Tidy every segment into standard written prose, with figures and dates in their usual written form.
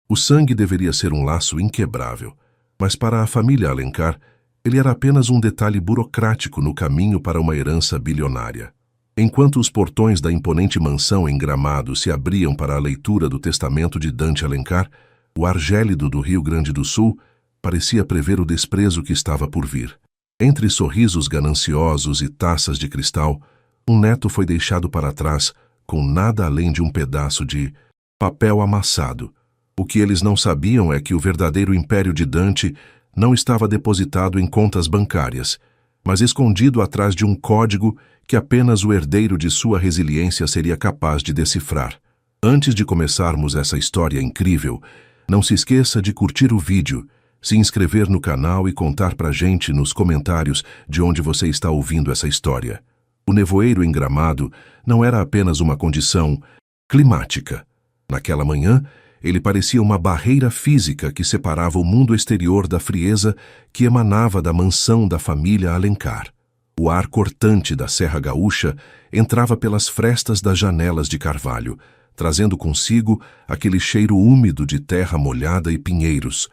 O sangue deveria ser um laço inquebrável, mas para a família Alencar, ele era apenas um detalhe burocrático no caminho para uma herança bilionária. Enquanto os portões da imponente mansão em Gramado se abriam para a leitura do testamento de Dante Alencar, o ar gélido do Rio Grande do Sul parecia prever o desprezo que estava por vir. Entre sorrisos gananciosos e taças de cristal, um neto foi deixado para trás com nada além de um pedaço de papel amassado. O que eles não sabiam é que o verdadeiro império de Dante não estava depositado em contas bancárias, mas escondido atrás de um código que apenas o herdeiro de sua resiliência seria capaz de decifrar. Antes de começarmos essa história incrível, não se esqueça de curtir o vídeo, se inscrever no canal e contar pra gente nos comentários de onde você está ouvindo essa história. O nevoeiro em Gramado não era apenas uma condição climática. Naquela manhã, ele parecia uma barreira física que separava o mundo exterior da frieza que emanava da mansão da família Alencar. O ar cortante da Serra Gaúcha entrava pelas frestas das janelas de carvalho, trazendo consigo aquele cheiro úmido de terra molhada e pinheiros,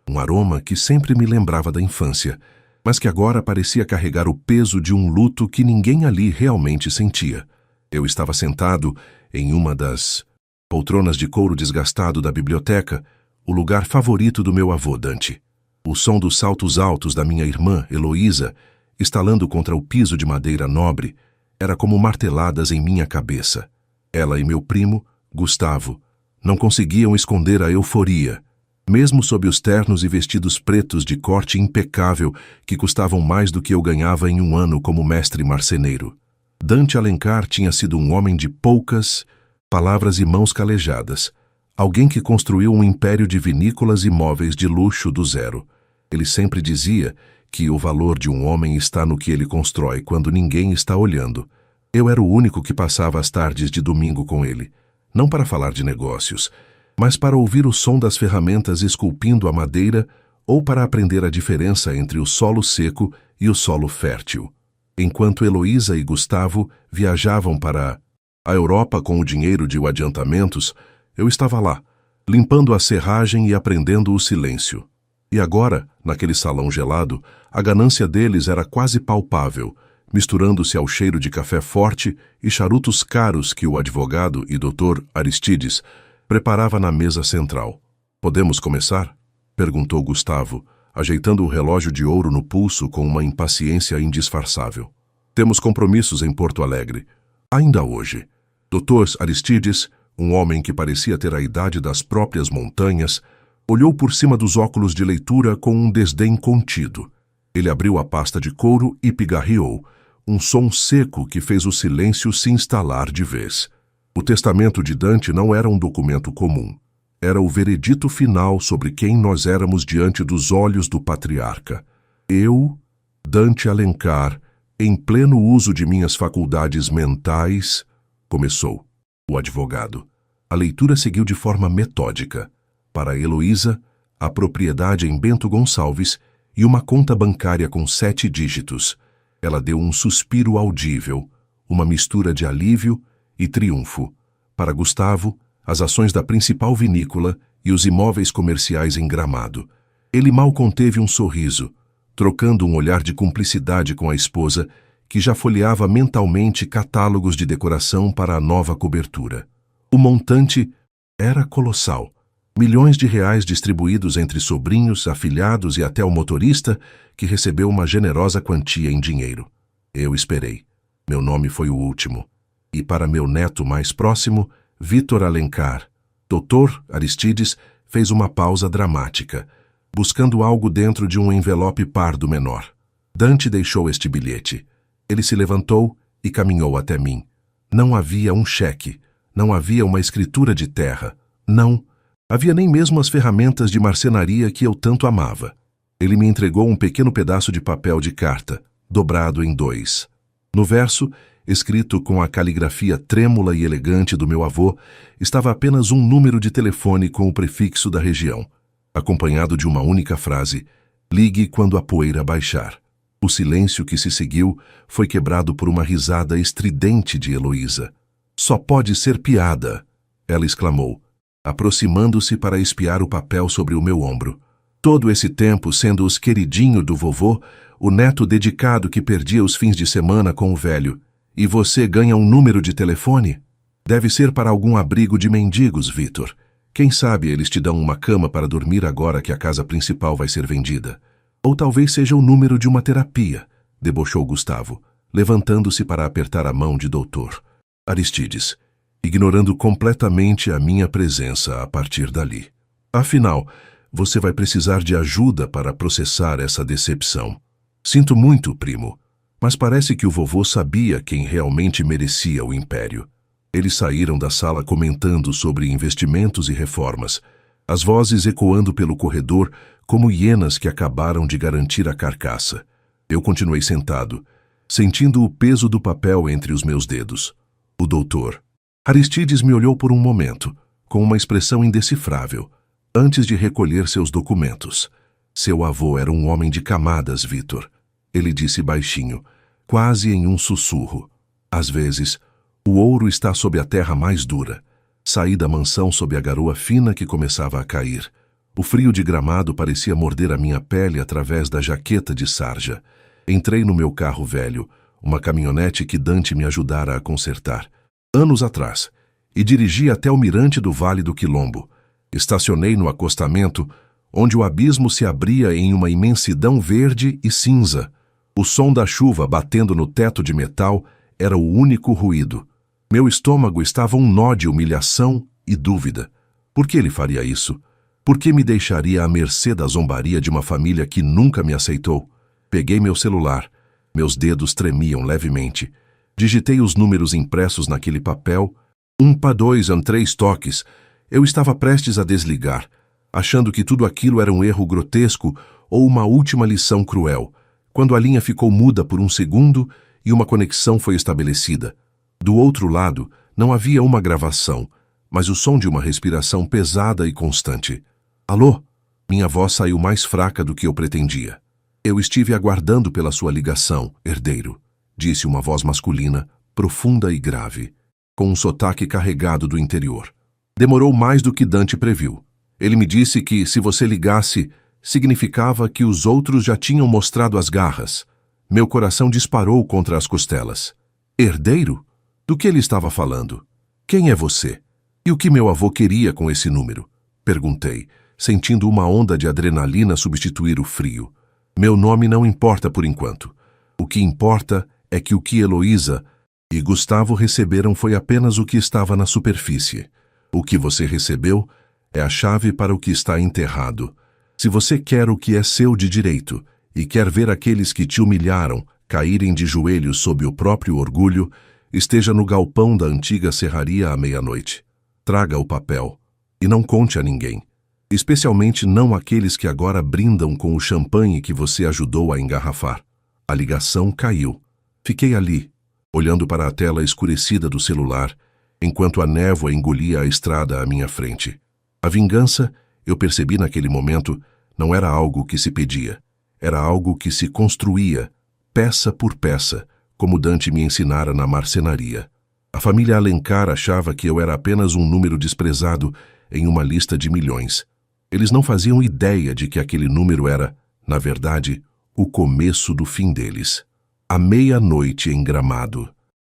um aroma que sempre me lembrava da infância, mas que agora parecia carregar o peso de um luto que ninguém ali realmente sentia. Eu estava sentado em uma das poltronas de couro desgastado da biblioteca, o lugar favorito do meu avô Dante. O som dos saltos altos da minha irmã, Heloísa, estalando contra o piso de madeira nobre, era como marteladas em minha cabeça. Ela e meu primo, Gustavo, não conseguiam esconder a euforia, mesmo sob os ternos e vestidos pretos de corte impecável que custavam mais do que eu ganhava em um ano como mestre marceneiro. Dante Alencar tinha sido um homem de poucas palavras e mãos calejadas, alguém que construiu um império de vinícolas e móveis de luxo do zero. Ele sempre dizia que o valor de um homem está no que ele constrói quando ninguém está olhando. Eu era o único que passava as tardes de domingo com ele, não para falar de negócios, mas para ouvir o som das ferramentas esculpindo a madeira ou para aprender a diferença entre o solo seco e o solo fértil. Enquanto Heloísa e Gustavo viajavam para a Europa com o dinheiro de adiantamentos, eu estava lá, limpando a serragem e aprendendo o silêncio. E agora, naquele salão gelado, a ganância deles era quase palpável, misturando-se ao cheiro de café forte e charutos caros que o advogado e Dr. Aristides preparava na mesa central. "Podemos começar?" perguntou Gustavo, ajeitando o relógio de ouro no pulso com uma impaciência indisfarçável. "Temos compromissos em Porto Alegre. Ainda hoje." Dr. Aristides, um homem que parecia ter a idade das próprias montanhas, olhou por cima dos óculos de leitura com um desdém contido. Ele abriu a pasta de couro e pigarreou, um som seco que fez o silêncio se instalar de vez. O testamento de Dante não era um documento comum. Era o veredito final sobre quem nós éramos diante dos olhos do patriarca. Eu, Dante Alencar, em pleno uso de minhas faculdades mentais, começou o advogado. A leitura seguiu de forma metódica. Para Heloísa, a propriedade em Bento Gonçalves e uma conta bancária com 7 dígitos. Ela deu um suspiro audível, uma mistura de alívio e triunfo. Para Gustavo, as ações da principal vinícola e os imóveis comerciais em Gramado. Ele mal conteve um sorriso, trocando um olhar de cumplicidade com a esposa, que já folheava mentalmente catálogos de decoração para a nova cobertura. O montante era colossal. Milhões de reais distribuídos entre sobrinhos, afilhados e até o motorista, que recebeu uma generosa quantia em dinheiro. Eu esperei. Meu nome foi o último. E para meu neto mais próximo, Vítor Alencar, Dr. Aristides fez uma pausa dramática, buscando algo dentro de um envelope pardo menor. Dante deixou este bilhete. Ele se levantou e caminhou até mim. Não havia um cheque, não havia uma escritura de terra, não havia nem mesmo as ferramentas de marcenaria que eu tanto amava. Ele me entregou um pequeno pedaço de papel de carta, dobrado em 2. No verso, escrito com a caligrafia trêmula e elegante do meu avô, estava apenas um número de telefone com o prefixo da região, acompanhado de uma única frase: "Ligue quando a poeira baixar." O silêncio que se seguiu foi quebrado por uma risada estridente de Heloísa. "Só pode ser piada!" ela exclamou. aproximando-se para espiar o papel sobre o meu ombro. Todo esse tempo sendo os queridinho do vovô, o neto dedicado que perdia os fins de semana com o velho. E você ganha um número de telefone? Deve ser para algum abrigo de mendigos, Vitor. Quem sabe eles te dão uma cama para dormir agora que a casa principal vai ser vendida. Ou talvez seja o número de uma terapia, debochou Gustavo, levantando-se para apertar a mão de doutor Aristides, ignorando completamente a minha presença a partir dali. Afinal, você vai precisar de ajuda para processar essa decepção. Sinto muito, primo, mas parece que o vovô sabia quem realmente merecia o império. Eles saíram da sala comentando sobre investimentos e reformas, as vozes ecoando pelo corredor como hienas que acabaram de garantir a carcaça. Eu continuei sentado, sentindo o peso do papel entre os meus dedos. O doutor Aristides me olhou por um momento, com uma expressão indecifrável, antes de recolher seus documentos. Seu avô era um homem de camadas, Vitor. Ele disse baixinho, quase em um sussurro. Às vezes, o ouro está sob a terra mais dura. Saí da mansão sob a garoa fina que começava a cair. O frio de Gramado parecia morder a minha pele através da jaqueta de sarja. Entrei no meu carro velho, uma caminhonete que Dante me ajudara a consertar, anos atrás, e dirigi até o mirante do Vale do Quilombo. Estacionei no acostamento, onde o abismo se abria em uma imensidão verde e cinza. O som da chuva batendo no teto de metal era o único ruído. Meu estômago estava um nó de humilhação e dúvida. Por que ele faria isso? Por que me deixaria à mercê da zombaria de uma família que nunca me aceitou? Peguei meu celular. Meus dedos tremiam levemente. Digitei os números impressos naquele papel. 1 para 2 em 3 toques. Eu estava prestes a desligar, achando que tudo aquilo era um erro grotesco ou uma última lição cruel, quando a linha ficou muda por um segundo e uma conexão foi estabelecida. Do outro lado, não havia uma gravação, mas o som de uma respiração pesada e constante. Alô? Minha voz saiu mais fraca do que eu pretendia. Eu estive aguardando pela sua ligação, herdeiro, disse uma voz masculina, profunda e grave, com um sotaque carregado do interior. Demorou mais do que Dante previu. Ele me disse que, se você ligasse, significava que os outros já tinham mostrado as garras. Meu coração disparou contra as costelas. Herdeiro? Do que ele estava falando? Quem é você? E o que meu avô queria com esse número? Perguntei, sentindo uma onda de adrenalina substituir o frio. Meu nome não importa por enquanto. O que importa é que o que Heloísa e Gustavo receberam foi apenas o que estava na superfície. O que você recebeu é a chave para o que está enterrado. Se você quer o que é seu de direito e quer ver aqueles que te humilharam caírem de joelhos sob o próprio orgulho, esteja no galpão da antiga serraria à meia-noite. Traga o papel e não conte a ninguém, especialmente não aqueles que agora brindam com o champanhe que você ajudou a engarrafar. A ligação caiu. Fiquei ali, olhando para a tela escurecida do celular, enquanto a névoa engolia a estrada à minha frente. A vingança, eu percebi naquele momento, não era algo que se pedia. Era algo que se construía, peça por peça, como Dante me ensinara na marcenaria. A família Alencar achava que eu era apenas um número desprezado em uma lista de milhões. Eles não faziam ideia de que aquele número era, na verdade, o começo do fim deles. A meia-noite em Gramado.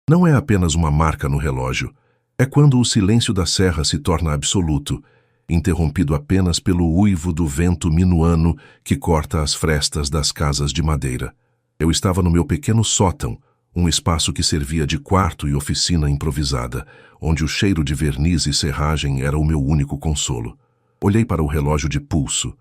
Não é apenas uma marca no relógio. É quando o silêncio da serra se torna absoluto, interrompido apenas pelo uivo do vento minuano que corta as frestas das casas de madeira. Eu estava no meu pequeno sótão, um espaço que servia de quarto e oficina improvisada, onde o cheiro de verniz e serragem era o meu único consolo. Olhei para o relógio de pulso,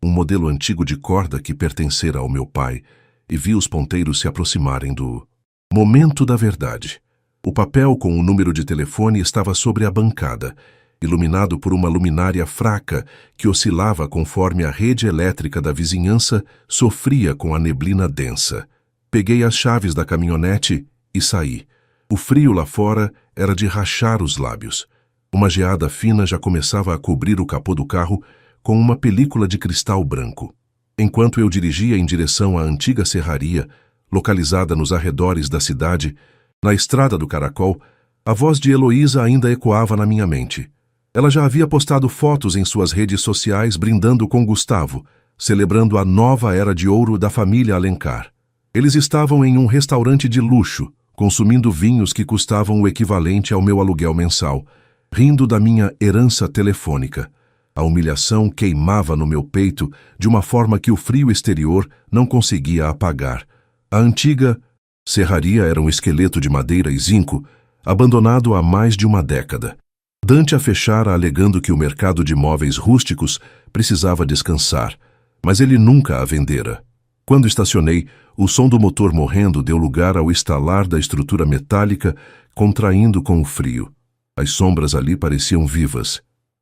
um modelo antigo de corda que pertencera ao meu pai, e vi os ponteiros se aproximarem do momento da verdade. O papel com o número de telefone estava sobre a bancada, iluminado por uma luminária fraca que oscilava conforme a rede elétrica da vizinhança sofria com a neblina densa. Peguei as chaves da caminhonete e saí. O frio lá fora era de rachar os lábios. Uma geada fina já começava a cobrir o capô do carro com uma película de cristal branco. Enquanto eu dirigia em direção à antiga serraria, localizada nos arredores da cidade, na estrada do Caracol, a voz de Heloísa ainda ecoava na minha mente. Ela já havia postado fotos em suas redes sociais brindando com Gustavo, celebrando a nova era de ouro da família Alencar. Eles estavam em um restaurante de luxo, consumindo vinhos que custavam o equivalente ao meu aluguel mensal, rindo da minha herança telefônica. A humilhação queimava no meu peito de uma forma que o frio exterior não conseguia apagar. A antiga serraria era um esqueleto de madeira e zinco, abandonado há mais de uma década. Dante a fechara alegando que o mercado de móveis rústicos precisava descansar, mas ele nunca a vendera. Quando estacionei, o som do motor morrendo deu lugar ao estalar da estrutura metálica, contraindo com o frio. As sombras ali pareciam vivas.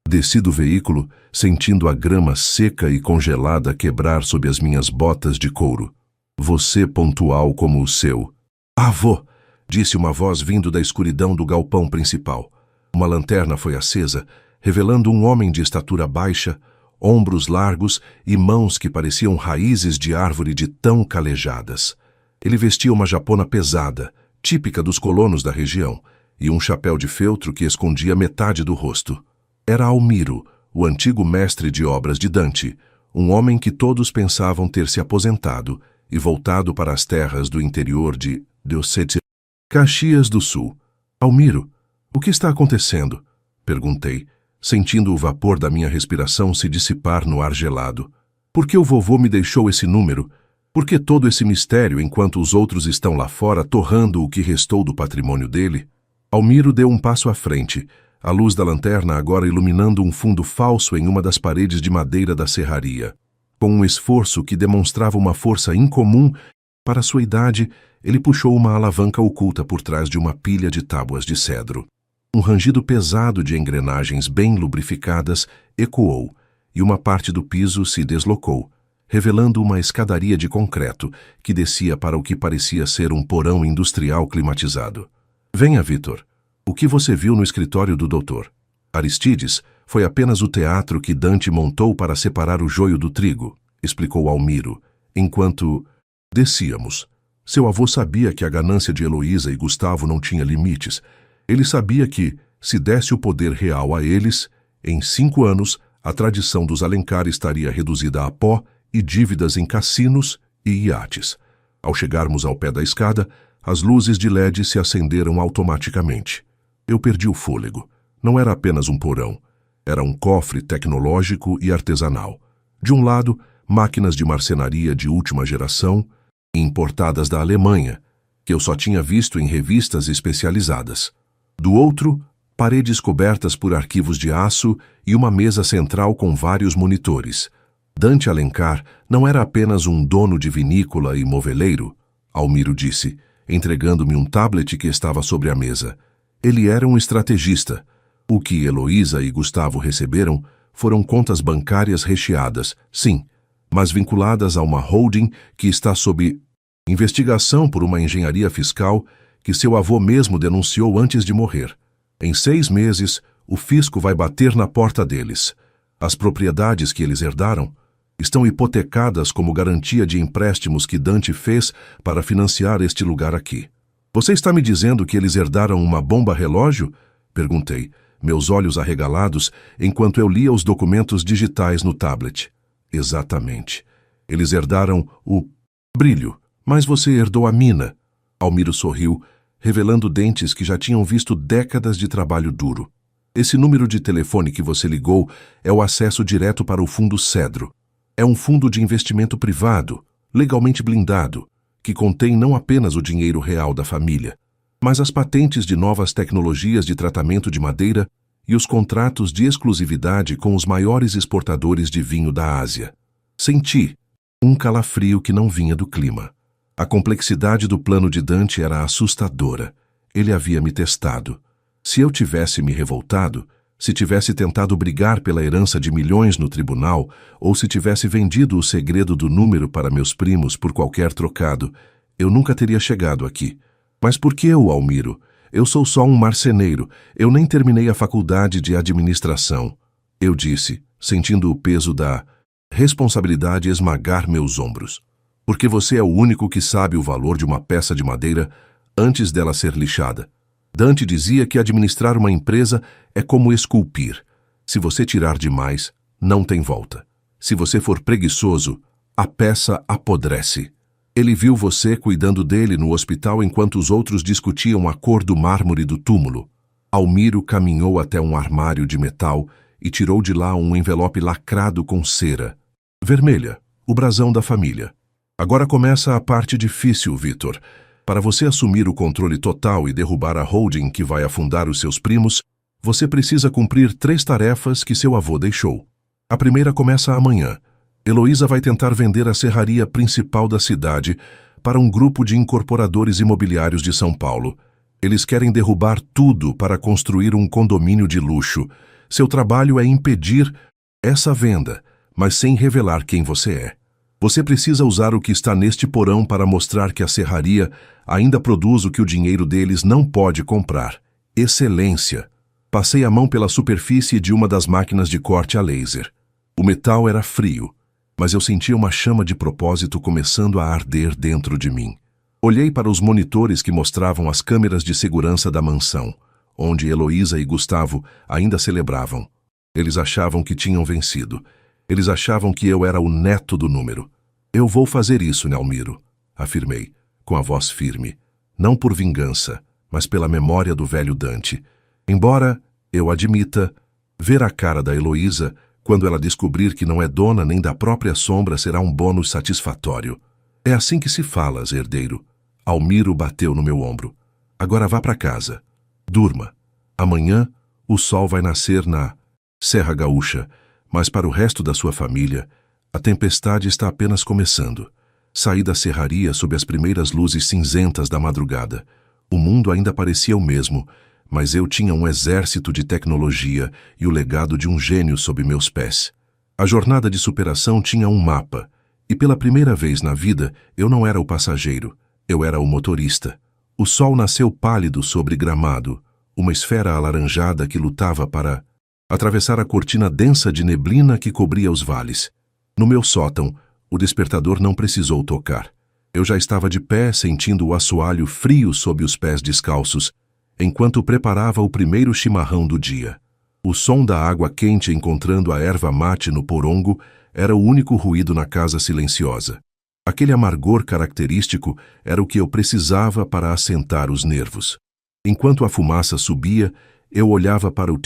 Desci do veículo, sentindo a grama seca e congelada quebrar sob as minhas botas de couro. Você pontual como o seu. Avô! Disse uma voz vindo da escuridão do galpão principal. Uma lanterna foi acesa, revelando um homem de estatura baixa, ombros largos e mãos que pareciam raízes de árvore de tão calejadas. Ele vestia uma japona pesada, típica dos colonos da região, e um chapéu de feltro que escondia metade do rosto. Era Almiro, o antigo mestre de obras de Dante, um homem que todos pensavam ter se aposentado e voltado para as terras do interior de Caxias do Sul. Almiro, o que está acontecendo? Perguntei, sentindo o vapor da minha respiração se dissipar no ar gelado. Por que o vovô me deixou esse número? Por que todo esse mistério enquanto os outros estão lá fora torrando o que restou do patrimônio dele? Almiro deu um passo à frente, a luz da lanterna agora iluminando um fundo falso em uma das paredes de madeira da serraria. Com um esforço que demonstrava uma força incomum para sua idade, ele puxou uma alavanca oculta por trás de uma pilha de tábuas de cedro. Um rangido pesado de engrenagens bem lubrificadas ecoou, e uma parte do piso se deslocou, revelando uma escadaria de concreto que descia para o que parecia ser um porão industrial climatizado. Venha, Vitor. O que você viu no escritório do doutor? Aristides foi apenas o teatro que Dante montou para separar o joio do trigo, explicou Almiro, enquanto descíamos. Seu avô sabia que a ganância de Heloísa e Gustavo não tinha limites. Ele sabia que, se desse o poder real a eles, em 5 anos, a tradição dos Alencar estaria reduzida a pó e dívidas em cassinos e iates. Ao chegarmos ao pé da escada, as luzes de LED se acenderam automaticamente. Eu perdi o fôlego. Não era apenas um porão. Era um cofre tecnológico e artesanal. De um lado, máquinas de marcenaria de última geração, importadas da Alemanha, que eu só tinha visto em revistas especializadas. Do outro, paredes cobertas por arquivos de aço e uma mesa central com vários monitores. Dante Alencar não era apenas um dono de vinícola e moveleiro, Almiro disse, entregando-me um tablet que estava sobre a mesa. Ele era um estrategista. O que Heloísa e Gustavo receberam foram contas bancárias recheadas, sim, mas vinculadas a uma holding que está sob investigação por uma engenharia fiscal que seu avô mesmo denunciou antes de morrer. Em 6 meses, o fisco vai bater na porta deles. As propriedades que eles herdaram estão hipotecadas como garantia de empréstimos que Dante fez para financiar este lugar aqui. Você está me dizendo que eles herdaram uma bomba-relógio? Perguntei, meus olhos arregalados, enquanto eu lia os documentos digitais no tablet. Exatamente. Eles herdaram o brilho, mas você herdou a mina. Almiro sorriu, revelando dentes que já tinham visto décadas de trabalho duro. Esse número de telefone que você ligou é o acesso direto para o Fundo Cedro. É um fundo de investimento privado, legalmente blindado, que contém não apenas o dinheiro real da família, mas as patentes de novas tecnologias de tratamento de madeira e os contratos de exclusividade com os maiores exportadores de vinho da Ásia. Senti um calafrio que não vinha do clima. A complexidade do plano de Dante era assustadora. Ele havia me testado. Se eu tivesse me revoltado, se tivesse tentado brigar pela herança de milhões no tribunal, ou se tivesse vendido o segredo do número para meus primos por qualquer trocado, eu nunca teria chegado aqui. Mas por que eu, Almiro? Eu sou só um marceneiro. Eu nem terminei a faculdade de administração. Eu disse, sentindo o peso da responsabilidade esmagar meus ombros. Porque você é o único que sabe o valor de uma peça de madeira antes dela ser lixada. Dante dizia que administrar uma empresa é como esculpir. Se você tirar demais, não tem volta. Se você for preguiçoso, a peça apodrece. Ele viu você cuidando dele no hospital enquanto os outros discutiam a cor do mármore do túmulo. Almiro caminhou até um armário de metal e tirou de lá um envelope lacrado com cera vermelha, o brasão da família. Agora começa a parte difícil, Vitor. Para você assumir o controle total e derrubar a holding que vai afundar os seus primos, você precisa cumprir 3 tarefas que seu avô deixou. A primeira começa amanhã. Heloísa vai tentar vender a serraria principal da cidade para um grupo de incorporadores imobiliários de São Paulo. Eles querem derrubar tudo para construir um condomínio de luxo. Seu trabalho é impedir essa venda, mas sem revelar quem você é. Você precisa usar o que está neste porão para mostrar que a serraria ainda produz o que o dinheiro deles não pode comprar. Excelência. Passei a mão pela superfície de uma das máquinas de corte a laser. O metal era frio, mas eu sentia uma chama de propósito começando a arder dentro de mim. Olhei para os monitores que mostravam as câmeras de segurança da mansão, onde Heloísa e Gustavo ainda celebravam. Eles achavam que tinham vencido. Eles achavam que eu era o neto do número. Eu vou fazer isso, Nelmiro, afirmei, com a voz firme. Não por vingança, mas pela memória do velho Dante. Embora, eu admita, ver a cara da Heloísa quando ela descobrir que não é dona nem da própria sombra será um bônus satisfatório. É assim que se fala, herdeiro. Almiro bateu no meu ombro. Agora vá para casa. Durma. Amanhã, o sol vai nascer na Serra Gaúcha, mas para o resto da sua família, a tempestade está apenas começando. Saí da serraria sob as primeiras luzes cinzentas da madrugada. O mundo ainda parecia o mesmo, mas eu tinha um exército de tecnologia e o legado de um gênio sob meus pés. A jornada de superação tinha um mapa, e pela primeira vez na vida eu não era o passageiro, eu era o motorista. O sol nasceu pálido sobre gramado, uma esfera alaranjada que lutava para atravessar a cortina densa de neblina que cobria os vales. No meu sótão, o despertador não precisou tocar. Eu já estava de pé, sentindo o assoalho frio sob os pés descalços, enquanto preparava o primeiro chimarrão do dia. O som da água quente encontrando a erva mate no porongo era o único ruído na casa silenciosa. Aquele amargor característico era o que eu precisava para assentar os nervos. Enquanto a fumaça subia, eu olhava para o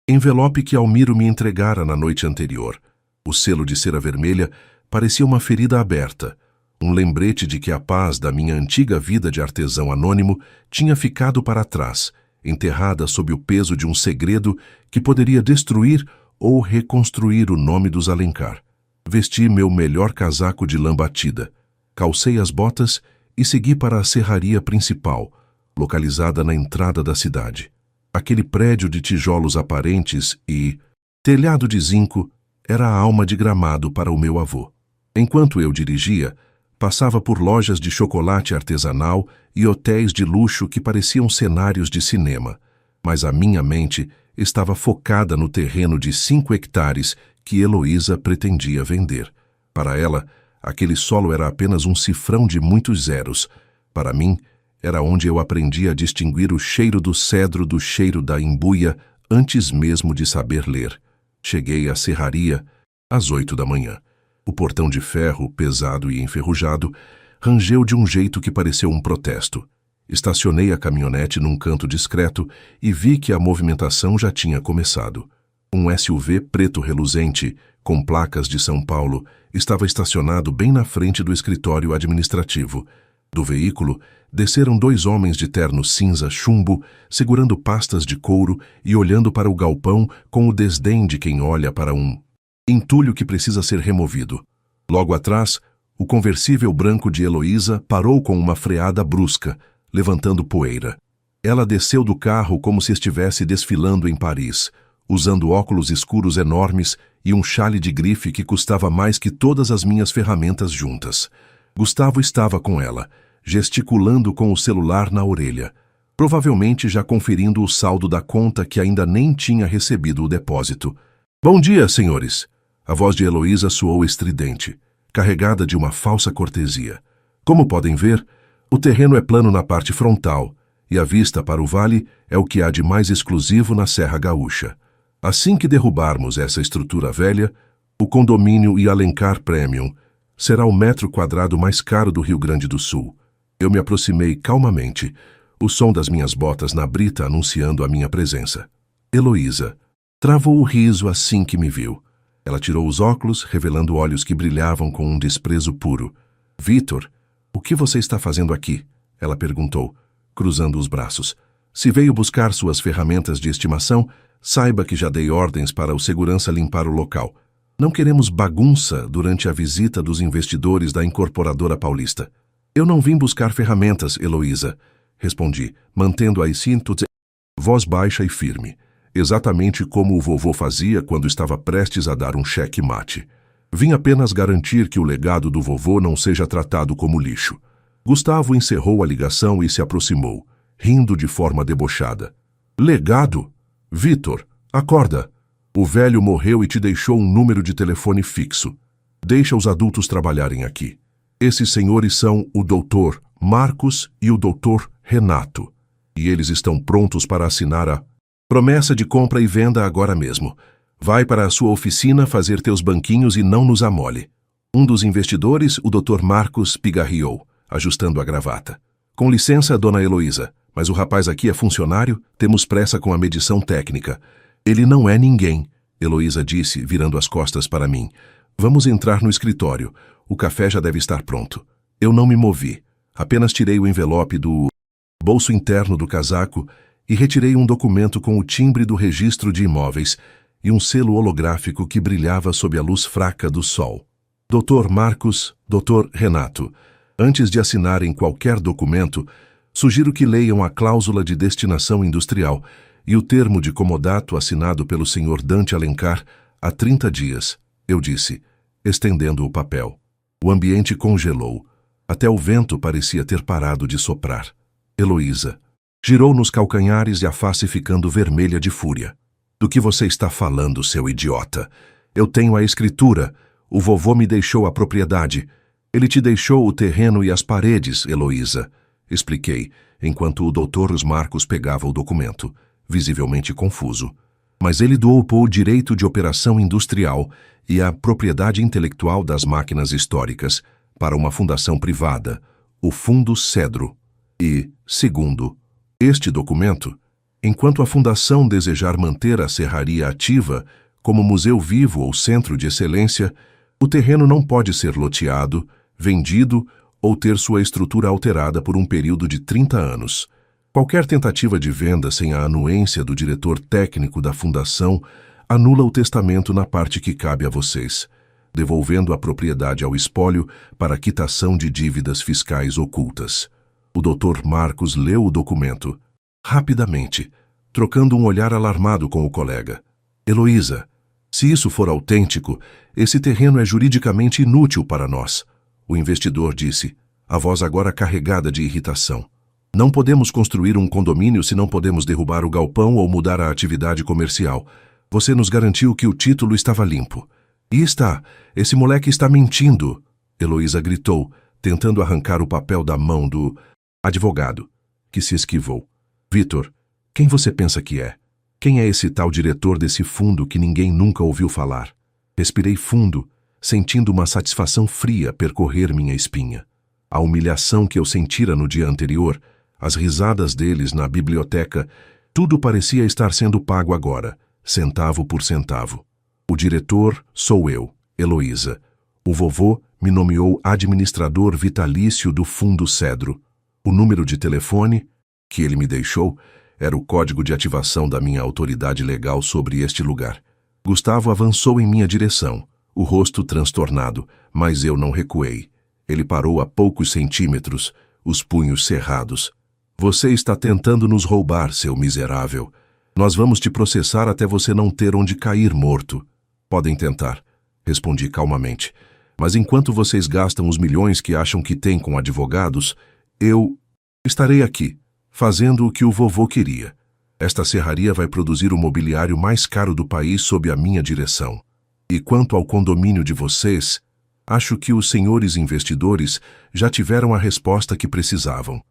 envelope que Almiro me entregara na noite anterior. O selo de cera vermelha parecia uma ferida aberta, um lembrete de que a paz da minha antiga vida de artesão anônimo tinha ficado para trás, enterrada sob o peso de um segredo que poderia destruir ou reconstruir o nome dos Alencar. Vesti meu melhor casaco de lã batida, calcei as botas e segui para a serraria principal, localizada na entrada da cidade. Aquele prédio de tijolos aparentes e telhado de zinco era a alma de Gramado para o meu avô. Enquanto eu dirigia, passava por lojas de chocolate artesanal e hotéis de luxo que pareciam cenários de cinema, mas a minha mente estava focada no terreno de 5 hectares que Heloísa pretendia vender. Para ela, aquele solo era apenas um cifrão de muitos zeros. Para mim, era onde eu aprendi a distinguir o cheiro do cedro do cheiro da imbuia antes mesmo de saber ler. Cheguei à serraria às 8 da manhã. O portão de ferro, pesado e enferrujado, rangeu de um jeito que pareceu um protesto. Estacionei a caminhonete num canto discreto e vi que a movimentação já tinha começado. Um SUV preto reluzente, com placas de São Paulo, estava estacionado bem na frente do escritório administrativo. Do veículo, desceram 2 homens de terno cinza chumbo, segurando pastas de couro e olhando para o galpão com o desdém de quem olha para um entulho que precisa ser removido. Logo atrás, o conversível branco de Heloísa parou com uma freada brusca, levantando poeira. Ela desceu do carro como se estivesse desfilando em Paris, usando óculos escuros enormes e um chale de grife que custava mais que todas as minhas ferramentas juntas. Gustavo estava com ela, gesticulando com o celular na orelha, provavelmente já conferindo o saldo da conta que ainda nem tinha recebido o depósito. "Bom dia, senhores!" A voz de Heloísa soou estridente, carregada de uma falsa cortesia. Como podem ver, o terreno é plano na parte frontal, e a vista para o vale é o que há de mais exclusivo na Serra Gaúcha. Assim que derrubarmos essa estrutura velha, o condomínio e Alencar Premium será o metro quadrado mais caro do Rio Grande do Sul. Eu me aproximei calmamente, o som das minhas botas na brita anunciando a minha presença. Heloísa travou o riso assim que me viu. Ela tirou os óculos, revelando olhos que brilhavam com um desprezo puro. Vitor, o que você está fazendo aqui? Ela perguntou, cruzando os braços. Se veio buscar suas ferramentas de estimação, saiba que já dei ordens para o segurança limpar o local. Não queremos bagunça durante a visita dos investidores da incorporadora paulista. Eu não vim buscar ferramentas, Heloísa, respondi, mantendo a síntese, voz baixa e firme, exatamente como o vovô fazia quando estava prestes a dar um cheque-mate. Vim apenas garantir que o legado do vovô não seja tratado como lixo. Gustavo encerrou a ligação e se aproximou, rindo de forma debochada. Legado? Vitor, acorda. O velho morreu e te deixou um número de telefone fixo. Deixa os adultos trabalharem aqui. Esses senhores são o Dr. Marcos e o Dr. Renato. E eles estão prontos para assinar a promessa de compra e venda agora mesmo. Vai para a sua oficina fazer teus banquinhos e não nos amole. Um dos investidores, o Dr. Marcos, pigarreou, ajustando a gravata. Com licença, dona Heloísa, mas o rapaz aqui é funcionário, temos pressa com a medição técnica. Ele não é ninguém, Heloísa disse, virando as costas para mim. Vamos entrar no escritório. O café já deve estar pronto. Eu não me movi. Apenas tirei o envelope do bolso interno do casaco e retirei um documento com o timbre do registro de imóveis e um selo holográfico que brilhava sob a luz fraca do sol. Dr. Marcos, Dr. Renato, antes de assinarem qualquer documento, sugiro que leiam a cláusula de destinação industrial e o termo de comodato assinado pelo Sr. Dante Alencar há 30 dias, eu disse, estendendo o papel. O ambiente congelou. Até o vento parecia ter parado de soprar. Heloísa girou nos calcanhares e a face ficando vermelha de fúria. Do que você está falando, seu idiota? Eu tenho a escritura. O vovô me deixou a propriedade. Ele te deixou o terreno e as paredes, Heloísa. Expliquei, enquanto o Dr. Marcos pegava o documento, visivelmente confuso. Mas ele doou o direito de operação industrial e a propriedade intelectual das máquinas históricas para uma fundação privada, o Fundo Cedro. E, segundo, este documento, enquanto a fundação desejar manter a serraria ativa como museu vivo ou centro de excelência, o terreno não pode ser loteado, vendido ou ter sua estrutura alterada por um período de 30 anos. Qualquer tentativa de venda sem a anuência do diretor técnico da fundação anula o testamento na parte que cabe a vocês, devolvendo a propriedade ao espólio para quitação de dívidas fiscais ocultas. O Dr. Marcos leu o documento, rapidamente, trocando um olhar alarmado com o colega. Heloísa, se isso for autêntico, esse terreno é juridicamente inútil para nós, o investidor disse, a voz agora carregada de irritação. Não podemos construir um condomínio se não podemos derrubar o galpão ou mudar a atividade comercial. Você nos garantiu que o título estava limpo. E está, esse moleque está mentindo, Heloísa gritou, tentando arrancar o papel da mão do advogado, que se esquivou. Vitor, quem você pensa que é? Quem é esse tal diretor desse fundo que ninguém nunca ouviu falar? Respirei fundo, sentindo uma satisfação fria percorrer minha espinha. A humilhação que eu sentira no dia anterior, as risadas deles na biblioteca, tudo parecia estar sendo pago agora, centavo por centavo. O diretor sou eu, Heloísa. O vovô me nomeou administrador vitalício do Fundo Cedro. O número de telefone que ele me deixou era o código de ativação da minha autoridade legal sobre este lugar. Gustavo avançou em minha direção, o rosto transtornado, mas eu não recuei. Ele parou a poucos centímetros, os punhos cerrados. Você está tentando nos roubar, seu miserável. Nós vamos te processar até você não ter onde cair morto. Podem tentar, respondi calmamente. Mas enquanto vocês gastam os milhões que acham que têm com advogados, eu estarei aqui, fazendo o que o vovô queria. Esta serraria vai produzir o mobiliário mais caro do país sob a minha direção. E quanto ao condomínio de vocês, acho que os senhores investidores já tiveram a resposta que precisavam.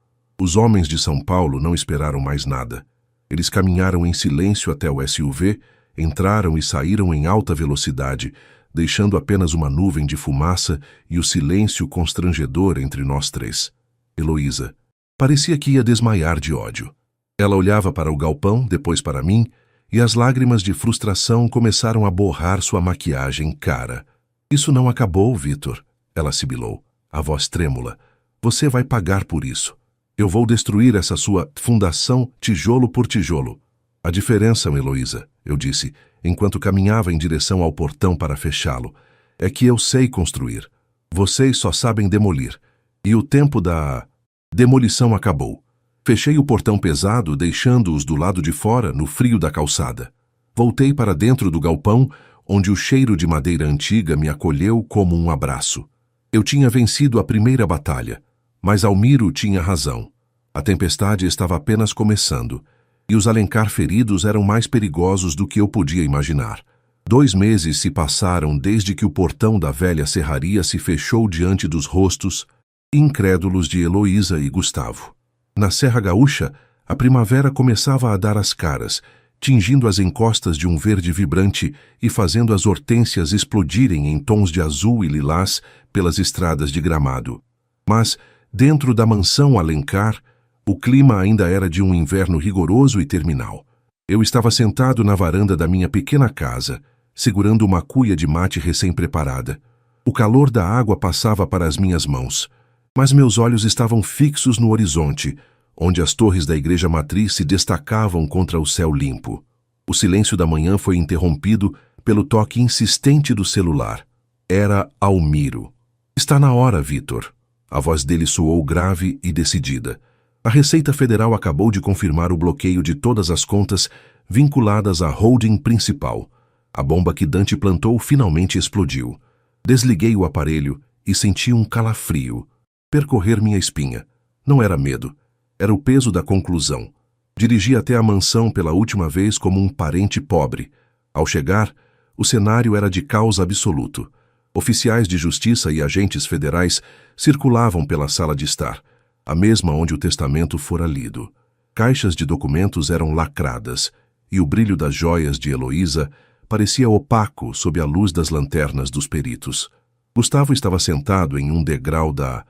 Os homens de São Paulo não esperaram mais nada. Eles caminharam em silêncio até o SUV, entraram e saíram em alta velocidade, deixando apenas uma nuvem de fumaça e o silêncio constrangedor entre nós três. Heloísa parecia que ia desmaiar de ódio. Ela olhava para o galpão, depois para mim, e as lágrimas de frustração começaram a borrar sua maquiagem cara. Isso não acabou, Vitor, ela sibilou, a voz trêmula. Você vai pagar por isso. Eu vou destruir essa sua fundação tijolo por tijolo. A diferença, Heloísa, eu disse, enquanto caminhava em direção ao portão para fechá-lo, é que eu sei construir. Vocês só sabem demolir. E o tempo da demolição acabou. Fechei o portão pesado, deixando-os do lado de fora, no frio da calçada. Voltei para dentro do galpão, onde o cheiro de madeira antiga me acolheu como um abraço. Eu tinha vencido a primeira batalha, mas Almiro tinha razão. A tempestade estava apenas começando, e os Alencar feridos eram mais perigosos do que eu podia imaginar. 2 meses se passaram desde que o portão da velha serraria se fechou diante dos rostos incrédulos de Heloísa e Gustavo. Na Serra Gaúcha, a primavera começava a dar as caras, tingindo as encostas de um verde vibrante e fazendo as hortênsias explodirem em tons de azul e lilás pelas estradas de gramado. Mas, dentro da mansão Alencar, o clima ainda era de um inverno rigoroso e terminal. Eu estava sentado na varanda da minha pequena casa, segurando uma cuia de mate recém-preparada. O calor da água passava para as minhas mãos, mas meus olhos estavam fixos no horizonte, onde as torres da igreja matriz se destacavam contra o céu limpo. O silêncio da manhã foi interrompido pelo toque insistente do celular. Era Almiro. Está na hora, Vitor. A voz dele soou grave e decidida. A Receita Federal acabou de confirmar o bloqueio de todas as contas vinculadas à holding principal. A bomba que Dante plantou finalmente explodiu. Desliguei o aparelho e senti um calafrio percorrer minha espinha. Não era medo, era o peso da conclusão. Dirigi até a mansão pela última vez como um parente pobre. Ao chegar, o cenário era de caos absoluto. Oficiais de justiça e agentes federais circulavam pela sala de estar, a mesma onde o testamento fora lido. Caixas de documentos eram lacradas, e o brilho das joias de Heloísa parecia opaco sob a luz das lanternas dos peritos. Gustavo estava sentado em um degrau da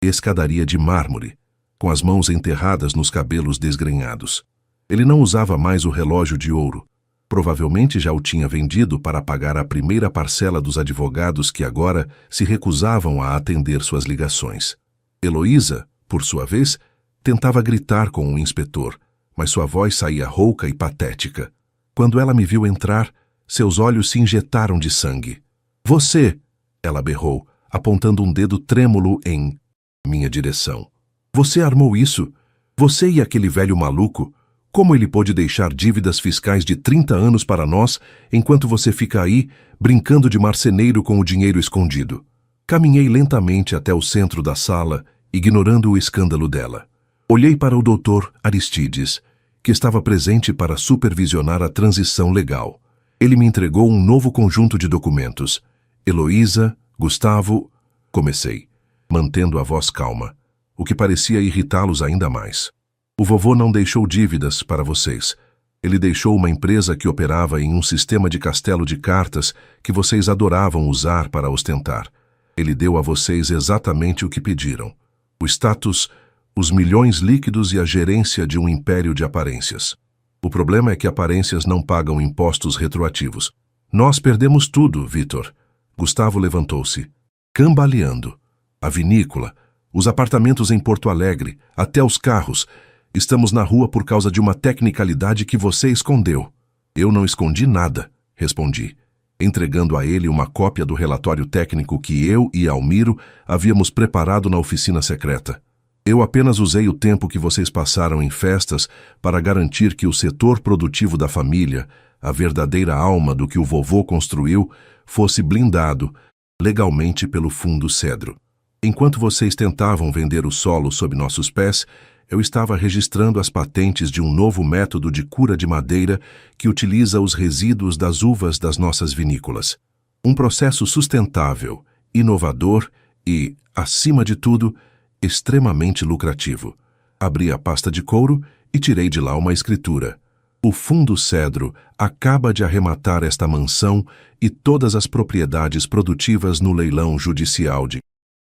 escadaria de mármore, com as mãos enterradas nos cabelos desgrenhados. Ele não usava mais o relógio de ouro. Provavelmente já o tinha vendido para pagar a primeira parcela dos advogados que agora se recusavam a atender suas ligações. Heloísa, por sua vez, tentava gritar com o inspetor, mas sua voz saía rouca e patética. Quando ela me viu entrar, seus olhos se injetaram de sangue. Você! Ela berrou, apontando um dedo trêmulo em minha direção. Você armou isso? Você e aquele velho maluco? Como ele pôde deixar dívidas fiscais de 30 anos para nós, enquanto você fica aí, brincando de marceneiro com o dinheiro escondido? Caminhei lentamente até o centro da sala, ignorando o escândalo dela. Olhei para o Dr. Aristides, que estava presente para supervisionar a transição legal. Ele me entregou um novo conjunto de documentos. Heloísa, Gustavo... Comecei, mantendo a voz calma, o que parecia irritá-los ainda mais. O vovô não deixou dívidas para vocês. Ele deixou uma empresa que operava em um sistema de castelo de cartas que vocês adoravam usar para ostentar. Ele deu a vocês exatamente o que pediram. O status, os milhões líquidos e a gerência de um império de aparências. O problema é que aparências não pagam impostos retroativos. Nós perdemos tudo, Vitor. Gustavo levantou-se, cambaleando. A vinícola, os apartamentos em Porto Alegre, até os carros. Estamos na rua por causa de uma tecnicalidade que você escondeu. Eu não escondi nada, respondi, entregando a ele uma cópia do relatório técnico que eu e Almiro havíamos preparado na oficina secreta. Eu apenas usei o tempo que vocês passaram em festas para garantir que o setor produtivo da família, a verdadeira alma do que o vovô construiu, fosse blindado legalmente pelo Fundo Cedro. Enquanto vocês tentavam vender o solo sob nossos pés, eu estava registrando as patentes de um novo método de cura de madeira que utiliza os resíduos das uvas das nossas vinícolas. Um processo sustentável, inovador e, acima de tudo, extremamente lucrativo. Abri a pasta de couro e tirei de lá uma escritura. O Fundo Cedro acaba de arrematar esta mansão e todas as propriedades produtivas no leilão judicial de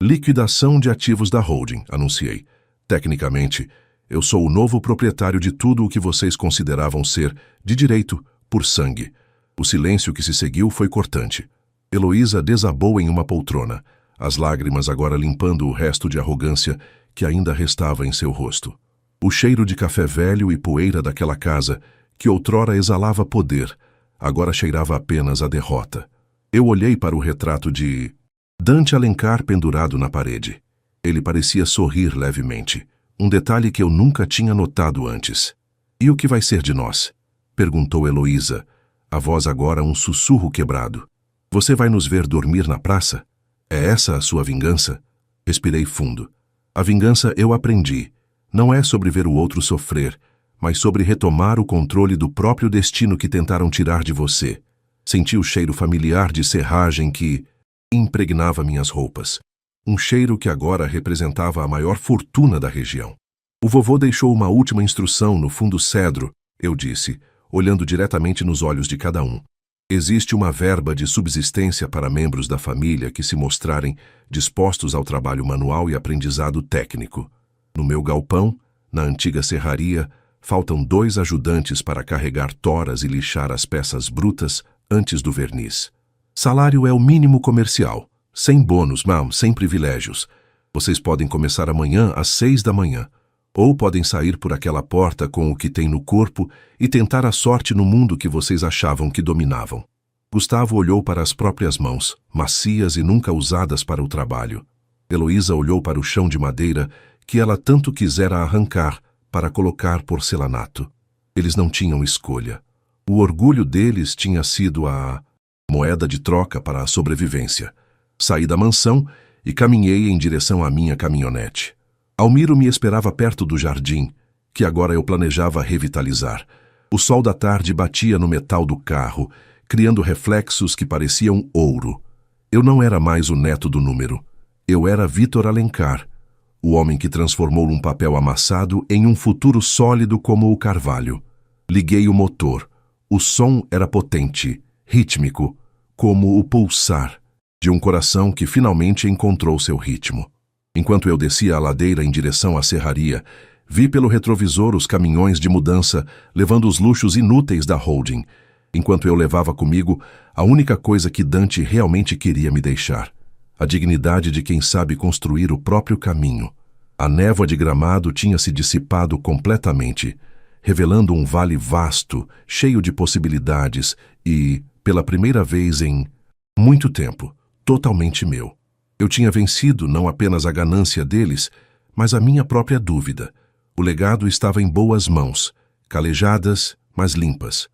liquidação de ativos da holding, anunciei. Tecnicamente, eu sou o novo proprietário de tudo o que vocês consideravam ser, de direito, por sangue. O silêncio que se seguiu foi cortante. Heloísa desabou em uma poltrona, as lágrimas agora limpando o resto de arrogância que ainda restava em seu rosto. O cheiro de café velho e poeira daquela casa, que outrora exalava poder, agora cheirava apenas a derrota. Eu olhei para o retrato de Dante Alencar pendurado na parede. Ele parecia sorrir levemente, um detalhe que eu nunca tinha notado antes. E o que vai ser de nós? Perguntou Heloísa, a voz agora um sussurro quebrado. Você vai nos ver dormir na praça? É essa a sua vingança? Respirei fundo. A vingança eu aprendi. Não é sobre ver o outro sofrer, mas sobre retomar o controle do próprio destino que tentaram tirar de você. Senti o cheiro familiar de serragem que impregnava minhas roupas. Um cheiro que agora representava a maior fortuna da região. O vovô deixou uma última instrução no Fundo Cedro, eu disse, olhando diretamente nos olhos de cada um. Existe uma verba de subsistência para membros da família que se mostrarem dispostos ao trabalho manual e aprendizado técnico. No meu galpão, na antiga serraria, faltam 2 ajudantes para carregar toras e lixar as peças brutas antes do verniz. Salário é o mínimo comercial, sem bônus, sem privilégios. Vocês podem começar amanhã às 6 da manhã, ou podem sair por aquela porta com o que tem no corpo e tentar a sorte no mundo que vocês achavam que dominavam. Gustavo olhou para as próprias mãos, macias e nunca usadas para o trabalho. Heloísa olhou para o chão de madeira que ela tanto quisera arrancar para colocar porcelanato. Eles não tinham escolha. O orgulho deles tinha sido a moeda de troca para a sobrevivência. Saí da mansão e caminhei em direção à minha caminhonete. Almiro me esperava perto do jardim, que agora eu planejava revitalizar. O sol da tarde batia no metal do carro, criando reflexos que pareciam ouro. Eu não era mais o neto do número. Eu era Vitor Alencar, o homem que transformou um papel amassado em um futuro sólido como o carvalho. Liguei o motor. O som era potente, rítmico, como o pulsar de um coração que finalmente encontrou seu ritmo. Enquanto eu descia a ladeira em direção à serraria, vi pelo retrovisor os caminhões de mudança levando os luxos inúteis da holding, enquanto eu levava comigo a única coisa que Dante realmente queria me deixar: a dignidade de quem sabe construir o próprio caminho. A névoa de Gramado tinha se dissipado completamente, revelando um vale vasto, cheio de possibilidades e, pela primeira vez em muito tempo, totalmente meu. Eu tinha vencido não apenas a ganância deles, mas a minha própria dúvida. O legado estava em boas mãos, calejadas, mas limpas.